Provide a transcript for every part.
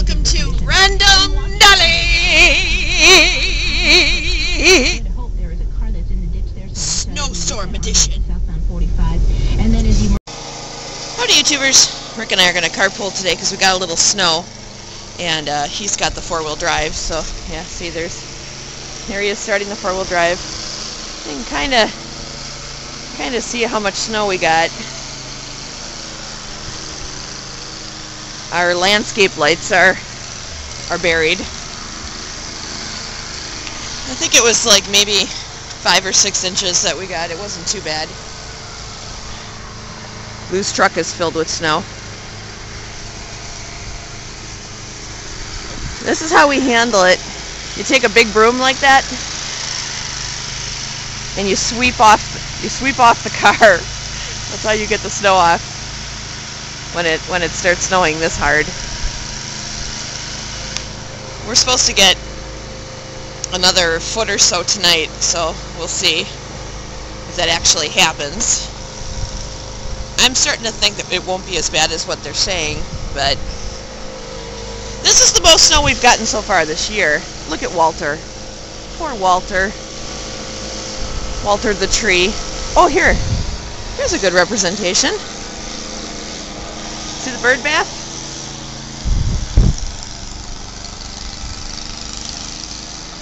welcome to Random Dali! Snowstorm edition. Howdy YouTubers, Rick and I are going to carpool today because we got a little snow, and he's got the four-wheel drive, so yeah, see there he is starting the four-wheel drive. You can kind of see how much snow we got. Our landscape lights are buried. I think it was like maybe 5 or 6 inches that we got. It wasn't too bad. Lou's truck is filled with snow. This is how we handle it. You take a big broom like that and you sweep off the car. That's how you get the snow off when it starts snowing this hard. We're supposed to get another foot or so tonight, so we'll see if that actually happens. I'm starting to think that it won't be as bad as what they're saying, but this is the most snow we've gotten so far this year. Look at Walter. Poor Walter. Walter the tree. Oh, here's a good representation. See the bird bath?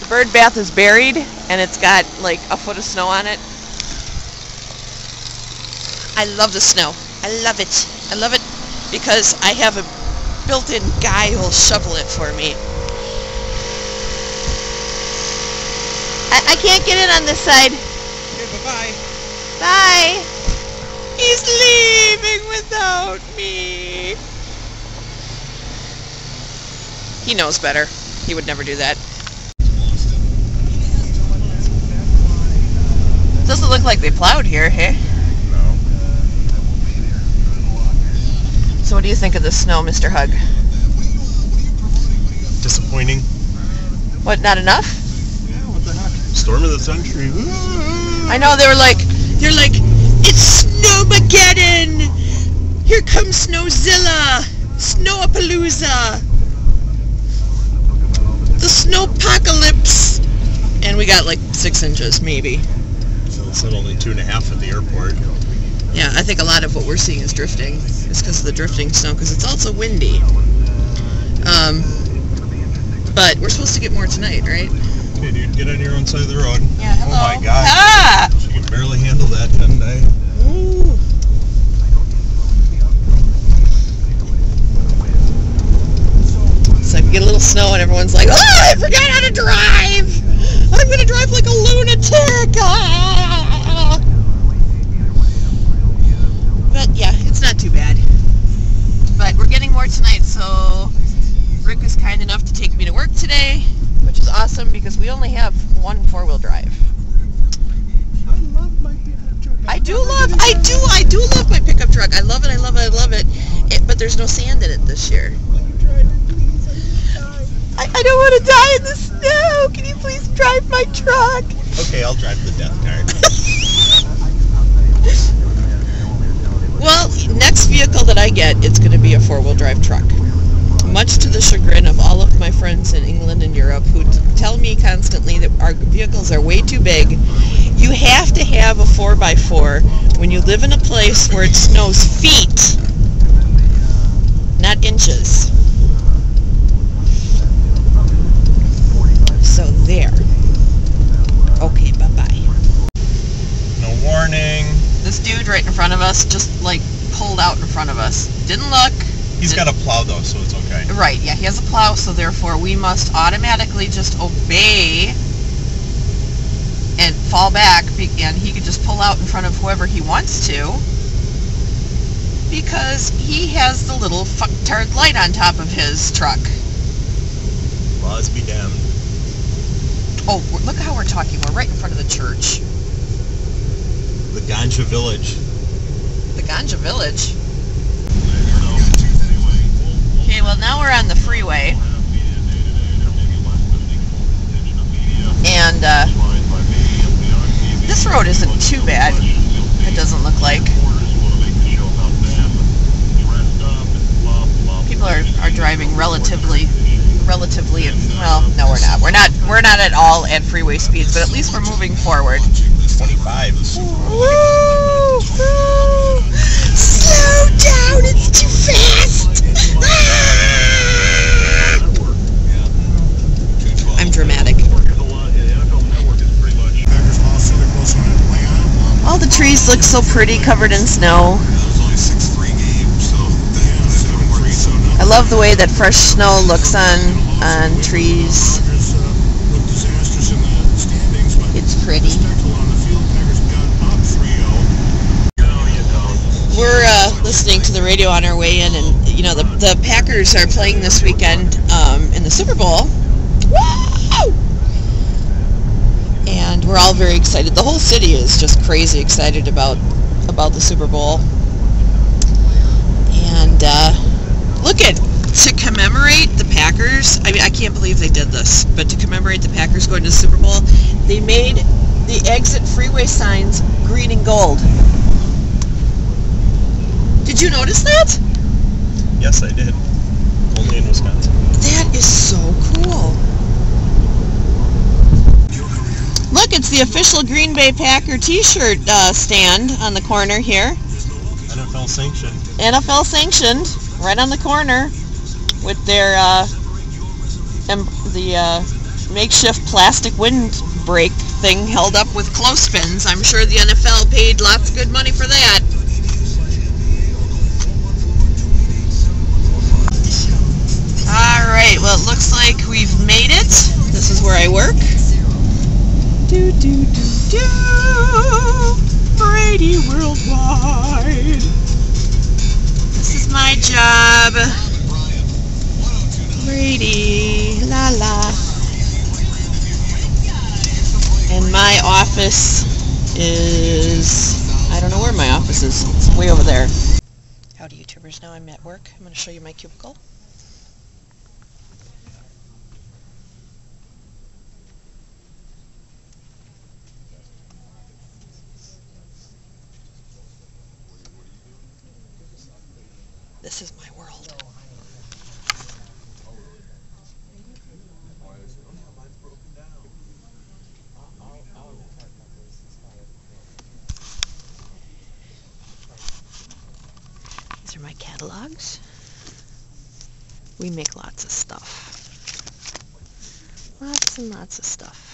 The bird bath is buried, and it's got like a foot of snow on it. I love the snow. I love it. I love it because I have a built-in guy who'll shovel it for me. I can't get in on this side. Okay, bye-bye. Bye. He's leaving without me. He knows better. He would never do that. Doesn't look like they plowed here, hey? No. So what do you think of the snow, Mr. Hug? Disappointing. What, not enough? Yeah, what the heck? Storm of the century. I know, they're like, it's Snowmageddon! Here comes Snowzilla! Snowpalooza! The Snowpocalypse! And we got like 6 inches, maybe. So it said only 2.5 at the airport. Yeah, I think a lot of what we're seeing is drifting. It's because of the drifting snow, because it's also windy. But we're supposed to get more tonight, right? Okay, dude, get on your own side of the road. Yeah, hello. Oh my god. Ah! She can barely handle that, didn't I? Ooh. So if you get a little snow and everyone's like, oh, I forgot how to drive! I'm going to drive like a lunatic! Ah! But yeah, it's not too bad. But we're getting more tonight, so Rick is kind enough to take me to work today, which is awesome because we only have one four-wheel drive. I love my pickup truck. I do love my pickup truck. I love it. But there's no sand in it this year. I don't want to die in the snow. Can you please drive my truck? Okay, I'll drive the death cart. Well, next vehicle that I get, it's going to be a four-wheel drive truck. Much to the chagrin of all of my friends in England and Europe who tell me constantly that our vehicles are way too big. You have to have a 4x4 when you live in a place where it snows feet, not inches. So there. Okay, bye-bye. No warning. This dude right in front of us just like pulled out in front of us. Didn't look. He's got a plow though, so it's okay. Right, yeah, he has a plow, so therefore we must automatically just obey and fall back, and he could just pull out in front of whoever he wants to because he has the little fucktard light on top of his truck. Laws be damned. Oh, look how we're talking. We're right in front of the church. The Ganja Village. The Ganja Village? Okay, well now we're on the freeway. And this road isn't too bad. It doesn't look like. People are are driving relatively, well, no we're not. We're not at all at freeway speeds, but at least we're moving forward. 25. Woo! Woo! Slow down, it's too fast! I'm dramatic. All the trees look so pretty, covered in snow. I love the way that fresh snow looks on trees. It's pretty. We're listening to the radio on our way in, and you know the Packers are playing this weekend in the Super Bowl. Woo! And we're all very excited. The whole city is just crazy excited about the Super Bowl. And look at, to commemorate the Packers, I mean, I can't believe they did this, but to commemorate the Packers going to the Super Bowl, they made the exit freeway signs green and gold. Did you notice that? Yes, I did. Only in Wisconsin. That is so cool. Look, it's the official Green Bay Packer t-shirt stand on the corner here. NFL sanctioned. NFL sanctioned, right on the corner, with their makeshift plastic windbreak thing held up with clothespins. I'm sure the NFL paid lots of good money for that. Alright, well it looks like we've made it. This is where I work. Do do do do, Brady Worldwide. This is my job. Brady, la la. And my office is, I don't know where my office is. It's way over there. Howdy YouTubers, now I'm at work. I'm going to show you my cubicle. This is my world. These are my catalogs. We make lots of stuff. Lots and lots of stuff.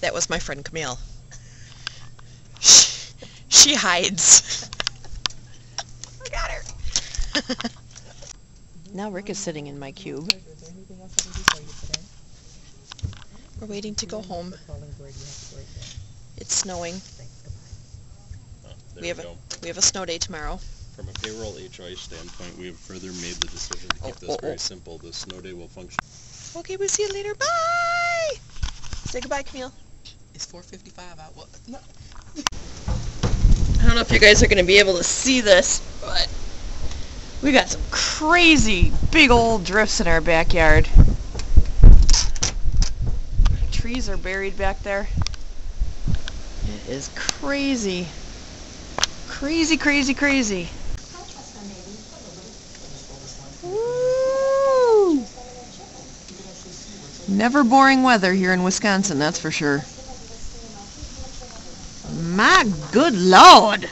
That was my friend Camille. She hides. I got her. Now Rick is sitting in my cube. We're waiting to go home. It's snowing. We have a snow day tomorrow. From a payroll HOI standpoint, we have further made the decision to keep this very simple. The snow day will function. Okay, we'll see you later. Bye! Say goodbye, Camille. It's 4:55 out. What? No. I don't know if you guys are going to be able to see this, but we got some crazy big old drifts in our backyard. Trees are buried back there. It is crazy. Crazy, crazy, crazy. Woo! Never boring weather here in Wisconsin, that's for sure. My good Lord!